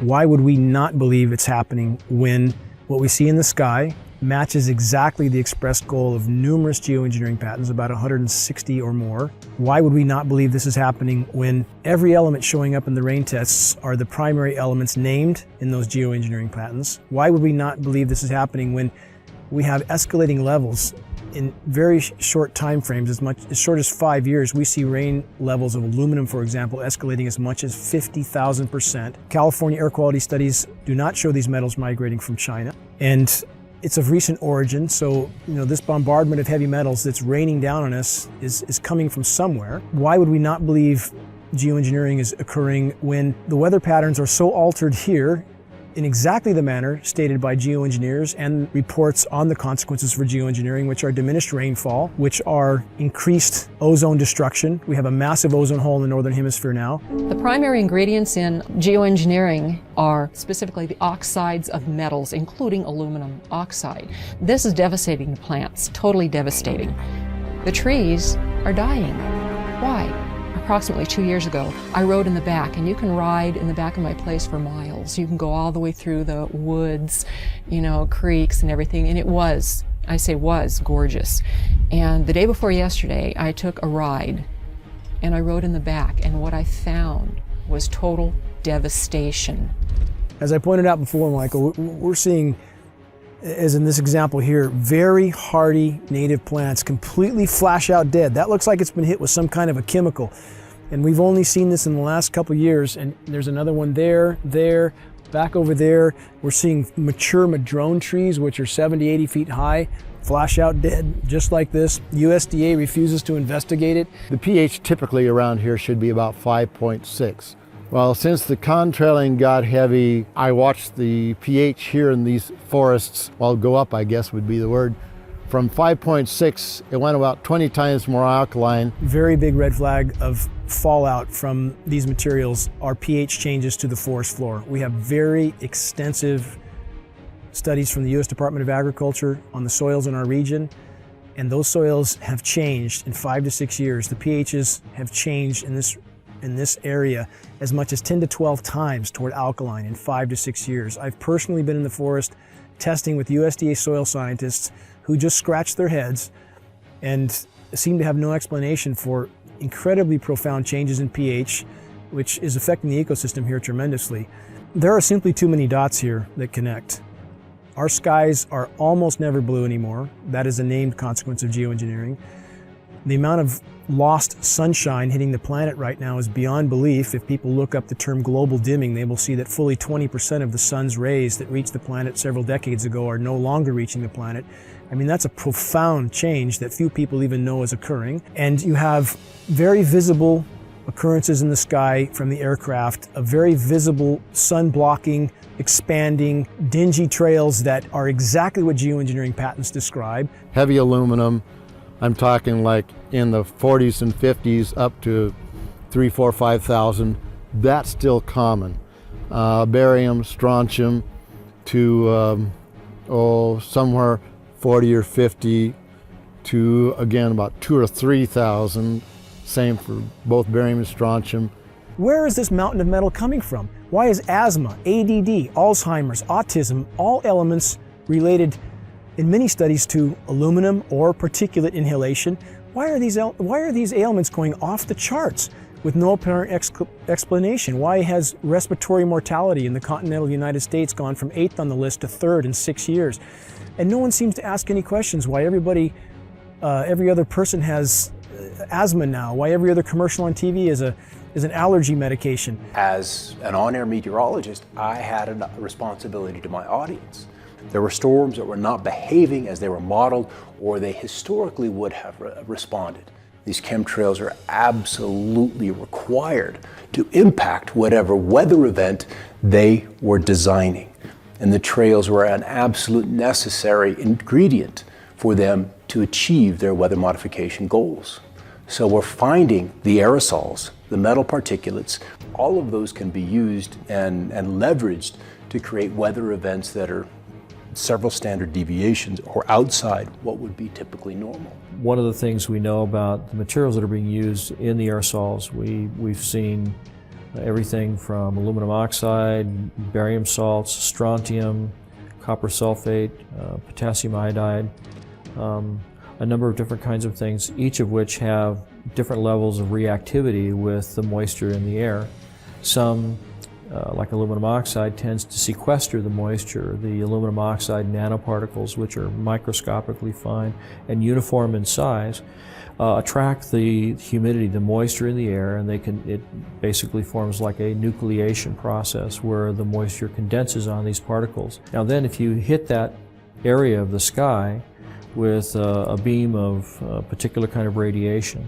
Why would we not believe it's happening when what we see in the sky matches exactly the expressed goal of numerous geoengineering patents, about 160 or more? Why would we not believe this is happening when every element showing up in the rain tests are the primary elements named in those geoengineering patents? Why would we not believe this is happening when we have escalating levels in very short time frames, as short as 5 years? We see rain levels of aluminum, for example, escalating as much as 50,000%. California air quality studies do not show these metals migrating from China, and it's of recent origin, so this bombardment of heavy metals that's raining down on us is coming from somewhere. Why would we not believe geoengineering is occurring when the weather patterns are so altered here in exactly the manner stated by geoengineers and reports on the consequences for geoengineering, which are diminished rainfall, which are increased ozone destruction? We have a massive ozone hole in the northern hemisphere now. The primary ingredients in geoengineering are specifically the oxides of metals, including aluminum oxide. This is devastating the plants, totally devastating. The trees are dying. Why? Approximately 2 years ago, I rode in the back, and you can ride in the back of my place for miles. You can go all the way through the woods, creeks and everything, and it was, I say was, gorgeous. And the day before yesterday, I took a ride, and I rode in the back, and what I found was total devastation. As I pointed out before, Michael, we're seeing, as in this example here, very hardy native plants completely flash out dead. That looks like it's been hit with some kind of a chemical. And we've only seen this in the last couple of years, and there's another one there, back over there. We're seeing mature madrone trees, which are 70, 80 feet high, flash out dead, just like this. USDA refuses to investigate it. The pH typically around here should be about 5.6. Well, since the contrailing got heavy, I watched the pH here in these forests, well, go up, I guess would be the word. From 5.6, it went about 20 times more alkaline. Very big red flag of fallout from these materials are pH changes to the forest floor. We have very extensive studies from the U.S. Department of Agriculture on the soils in our region, and those soils have changed in 5 to 6 years. The pHs have changed in this area as much as 10 to 12 times toward alkaline in 5 to 6 years. I've personally been in the forest testing with USDA soil scientists who just scratch their heads and seem to have no explanation for incredibly profound changes in pH, which is affecting the ecosystem here tremendously. There are simply too many dots here that connect. Our skies are almost never blue anymore. That is a named consequence of geoengineering. The amount of lost sunshine hitting the planet right now is beyond belief. If people look up the term global dimming, they will see that fully 20% of the sun's rays that reached the planet several decades ago are no longer reaching the planet. I mean, that's a profound change that few people even know is occurring. And you have very visible occurrences in the sky from the aircraft, a very visible sun blocking, expanding, dingy trails that are exactly what geoengineering patents describe. Heavy aluminum, I'm talking like in the 40s and 50s up to 3, 4, 5,000. That's still common. Barium, strontium to somewhere 40 or 50 to, again, about 2,000 or 3,000. Same for both barium and strontium. Where is this mountain of metal coming from? Why is asthma, ADD, Alzheimer's, autism, all elements related in many studies to aluminum or particulate inhalation? Why are these ailments going off the charts with no apparent explanation? Why has respiratory mortality in the continental United States gone from 8th on the list to 3rd in 6 years? And no one seems to ask any questions. Why every other person has asthma now? Why every other commercial on TV is an allergy medication? As an on-air meteorologist, I had a responsibility to my audience. There were storms that were not behaving as they were modeled or they historically would have responded. These chemtrails are absolutely required to impact whatever weather event they were designing. And the trails were an absolute necessary ingredient for them to achieve their weather modification goals. So we're finding the aerosols, the metal particulates, all of those can be used and leveraged to create weather events that are several standard deviations or outside what would be typically normal. One of the things we know about the materials that are being used in the aerosols, we've seen everything from aluminum oxide, barium salts, strontium, copper sulfate, potassium iodide, a number of different kinds of things, each of which have different levels of reactivity with the moisture in the air. Some, like aluminum oxide, tends to sequester the moisture. The aluminum oxide nanoparticles, which are microscopically fine and uniform in size, attract the humidity, the moisture in the air, and it basically forms like a nucleation process where the moisture condenses on these particles. Now then, if you hit that area of the sky with a beam of a particular kind of radiation,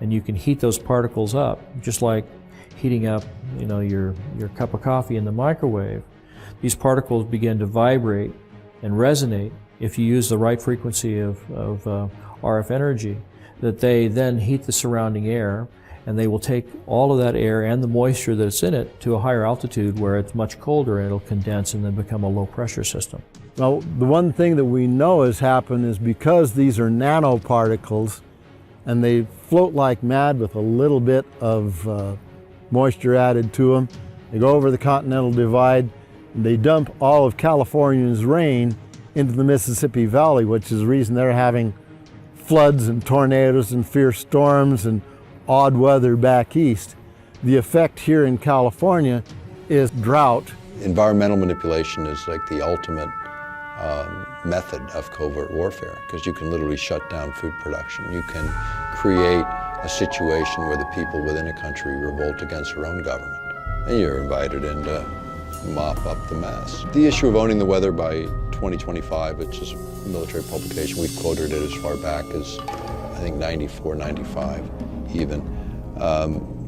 and you can heat those particles up, just like heating up, your cup of coffee in the microwave, these particles begin to vibrate and resonate if you use the right frequency of RF energy, that they then heat the surrounding air, and they will take all of that air and the moisture that's in it to a higher altitude where it's much colder, and it'll condense and then become a low pressure system. Well, the one thing that we know has happened is because these are nanoparticles and they float like mad with a little bit of moisture added to them, they go over the Continental Divide and they dump all of California's rain into the Mississippi Valley, which is the reason they're having floods and tornadoes and fierce storms and odd weather back east. The effect here in California is drought. Environmental manipulation is like the ultimate method of covert warfare, because you can literally shut down food production. You can create a situation where the people within a country revolt against their own government, and you're invited in to mop up the mess. The issue of owning the weather by 2025, which is a military publication, we've quoted it as far back as, I think, 94, 95 even.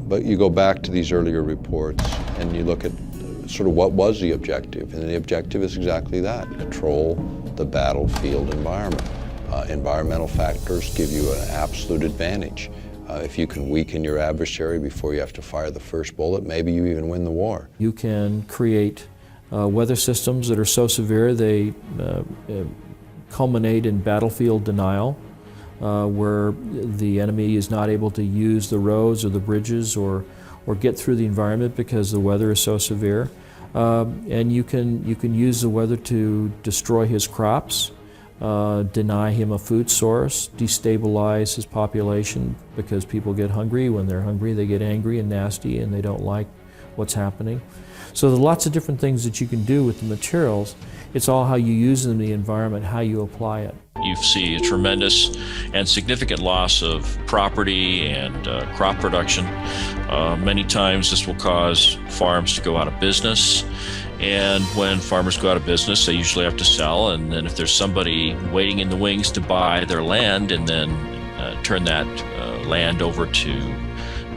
But you go back to these earlier reports and you look at sort of what was the objective, and the objective is exactly that: control the battlefield environment. Environmental factors give you an absolute advantage. If you can weaken your adversary before you have to fire the first bullet, maybe you even win the war. You can create weather systems that are so severe they culminate in battlefield denial, where the enemy is not able to use the roads or the bridges or get through the environment because the weather is so severe. And you can use the weather to destroy his crops, deny him a food source, destabilize his population, because people get hungry. When they're hungry, they get angry and nasty, and they don't like what's happening. So there are lots of different things that you can do with the materials. It's all how you use them in the environment, how you apply it. You see a tremendous and significant loss of property and crop production. Many times this will cause farms to go out of business. And when farmers go out of business, they usually have to sell. And then if there's somebody waiting in the wings to buy their land and then turn that land over to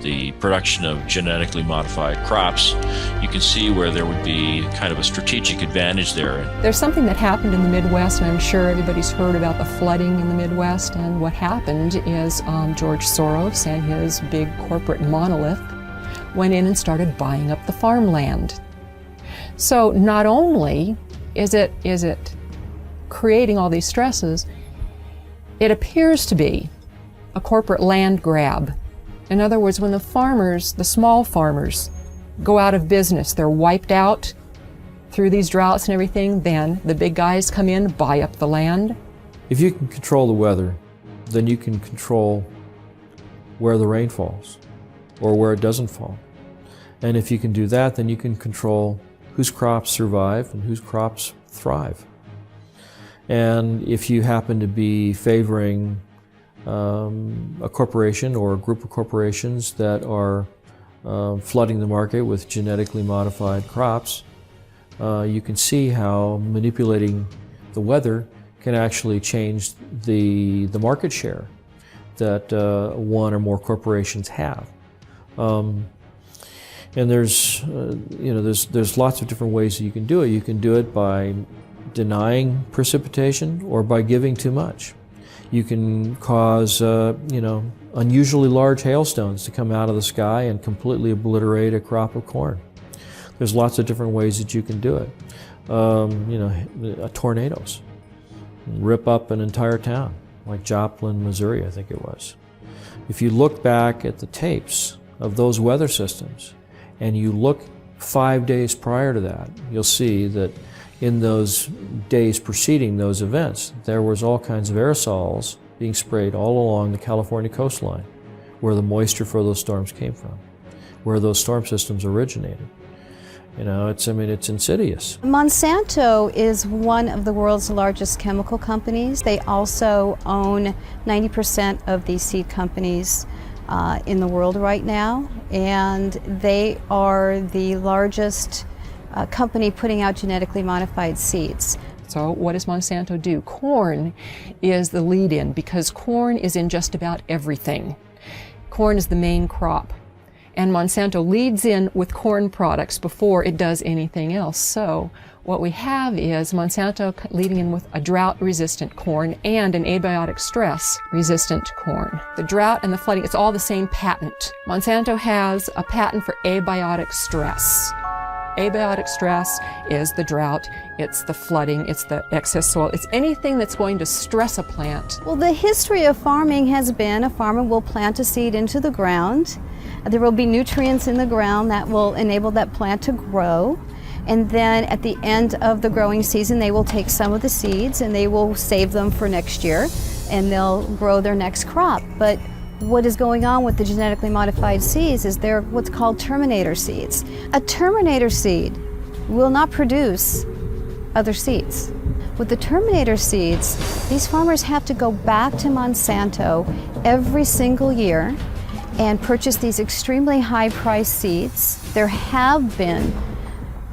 the production of genetically modified crops, you can see where there would be kind of a strategic advantage there. There's something that happened in the Midwest, and I'm sure everybody's heard about the flooding in the Midwest. And what happened is George Soros and his big corporate monolith went in and started buying up the farmland. So not only is it creating all these stresses, it appears to be a corporate land grab. In other words, when the farmers, the small farmers, go out of business, they're wiped out through these droughts and everything, then the big guys come in, buy up the land. If you can control the weather, then you can control where the rain falls or where it doesn't fall. And if you can do that, then you can control whose crops survive and whose crops thrive. And if you happen to be favoring a corporation or a group of corporations that are flooding the market with genetically modified crops, you can see how manipulating the weather can actually change the market share that one or more corporations have. And there's lots of different ways that you can do it. You can do it by denying precipitation or by giving too much. You can cause unusually large hailstones to come out of the sky and completely obliterate a crop of corn. There's lots of different ways that you can do it. Tornadoes rip up an entire town, like Joplin, Missouri, I think it was. If you look back at the tapes of those weather systems and you look 5 days prior to that, you'll see that in those days preceding those events, there was all kinds of aerosols being sprayed all along the California coastline, where the moisture for those storms came from, where those storm systems originated. You know, it's insidious. Monsanto is one of the world's largest chemical companies. They also own 90% of the seed companies in the world right now, and they are the largest company putting out genetically modified seeds. So what does Monsanto do? Corn is the lead-in because corn is in just about everything. Corn is the main crop. And Monsanto leads in with corn products before it does anything else. So what we have is Monsanto leading in with a drought-resistant corn and an abiotic stress-resistant corn. The drought and the flooding, it's all the same patent. Monsanto has a patent for abiotic stress. Abiotic stress is the drought, it's the flooding, it's the excess soil, it's anything that's going to stress a plant. Well, the history of farming has been a farmer will plant a seed into the ground. There will be nutrients in the ground that will enable that plant to grow. And then at the end of the growing season, they will take some of the seeds and they will save them for next year and they'll grow their next crop. But what is going on with the genetically modified seeds is they're what's called terminator seeds. A terminator seed will not produce other seeds. With the terminator seeds, these farmers have to go back to Monsanto every single year and purchase these extremely high-priced seeds. There have been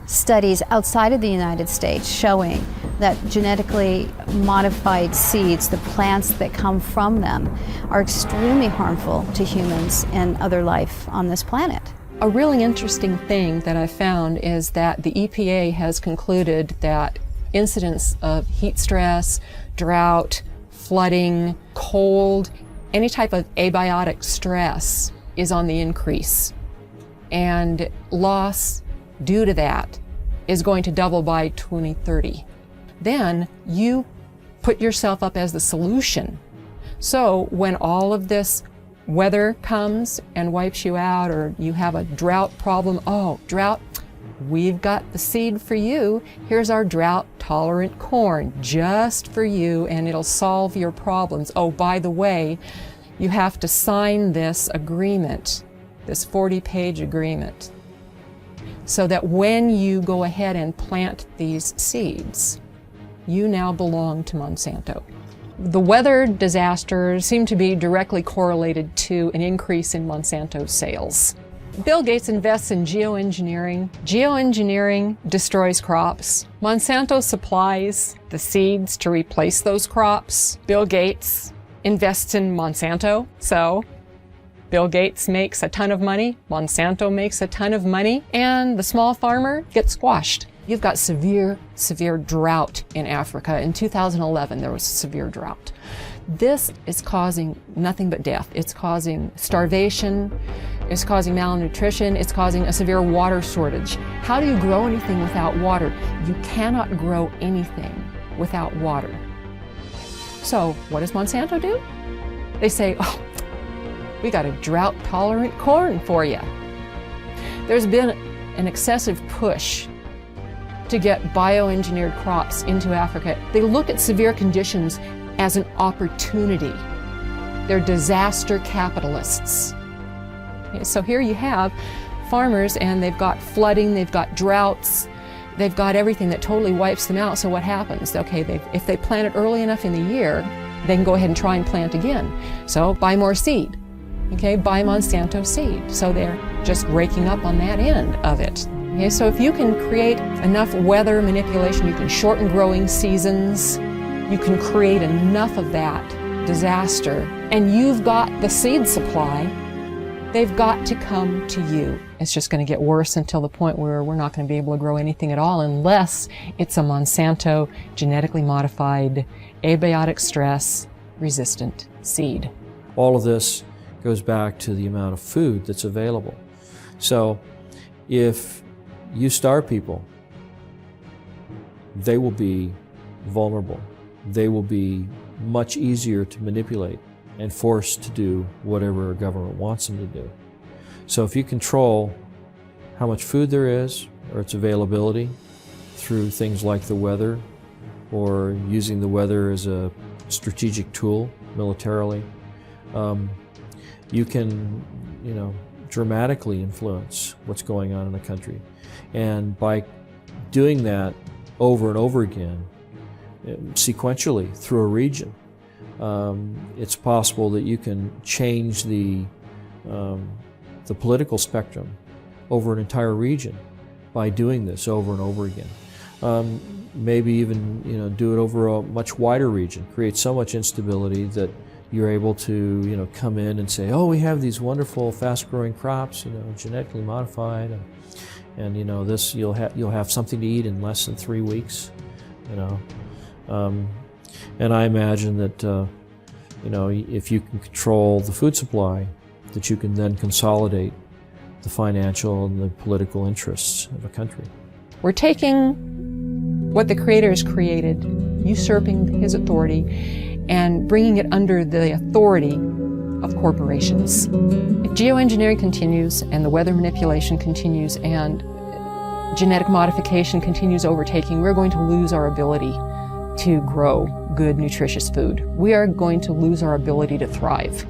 studies outside of the United States showing that genetically modified seeds, the plants that come from them, are extremely harmful to humans and other life on this planet. A really interesting thing that I found is that the EPA has concluded that incidents of heat stress, drought, flooding, cold, any type of abiotic stress is on the increase. And loss due to that is going to double by 2030. Then you put yourself up as the solution. So when all of this weather comes and wipes you out, or you have a drought problem, oh, drought, we've got the seed for you. Here's our drought-tolerant corn just for you, and it'll solve your problems. Oh, by the way, you have to sign this agreement, this 40-page agreement, so that when you go ahead and plant these seeds, you now belong to Monsanto. The weather disasters seem to be directly correlated to an increase in Monsanto sales. Bill Gates invests in geoengineering. Geoengineering destroys crops. Monsanto supplies the seeds to replace those crops. Bill Gates invests in Monsanto, so Bill Gates makes a ton of money, Monsanto makes a ton of money, and the small farmer gets squashed. You've got severe drought in Africa. In 2011, there was a severe drought. This is causing nothing but death. It's causing starvation, it's causing malnutrition, it's causing a severe water shortage. How do you grow anything without water? You cannot grow anything without water. So what does Monsanto do? They say, oh, we got a drought-tolerant corn for you. There's been an excessive push to get bioengineered crops into Africa. They look at severe conditions as an opportunity. They're disaster capitalists. Okay, so here you have farmers, and they've got flooding, they've got droughts, they've got everything that totally wipes them out. So what happens? Okay, if they plant it early enough in the year, they can go ahead and try and plant again. So buy more seed. Okay, buy Monsanto seed. So they're just raking up on that end of it. Okay, so if you can create enough weather manipulation, you can shorten growing seasons, you can create enough of that disaster, and you've got the seed supply, they've got to come to you. It's just going to get worse until the point where we're not going to be able to grow anything at all unless it's a Monsanto genetically modified, abiotic stress resistant seed. All of this goes back to the amount of food that's available. So if you starve people, they will be vulnerable. They will be much easier to manipulate and forced to do whatever a government wants them to do. So if you control how much food there is, or its availability, through things like the weather, or using the weather as a strategic tool militarily. You can, dramatically influence what's going on in the country. And by doing that over and over again, sequentially through a region, it's possible that you can change the political spectrum over an entire region by doing this over and over again. Maybe even do it over a much wider region, create so much instability that you're able to come in and say, oh, we have these wonderful fast-growing crops, genetically modified, and this you'll have something to eat in less than 3 weeks, and I imagine that if you can control the food supply, that you can then consolidate the financial and the political interests of a country. We're taking what the Creator has created, usurping His authority, and bringing it under the authority of corporations. If geoengineering continues, and the weather manipulation continues, and genetic modification continues overtaking, we're going to lose our ability to grow good, nutritious food. We are going to lose our ability to thrive.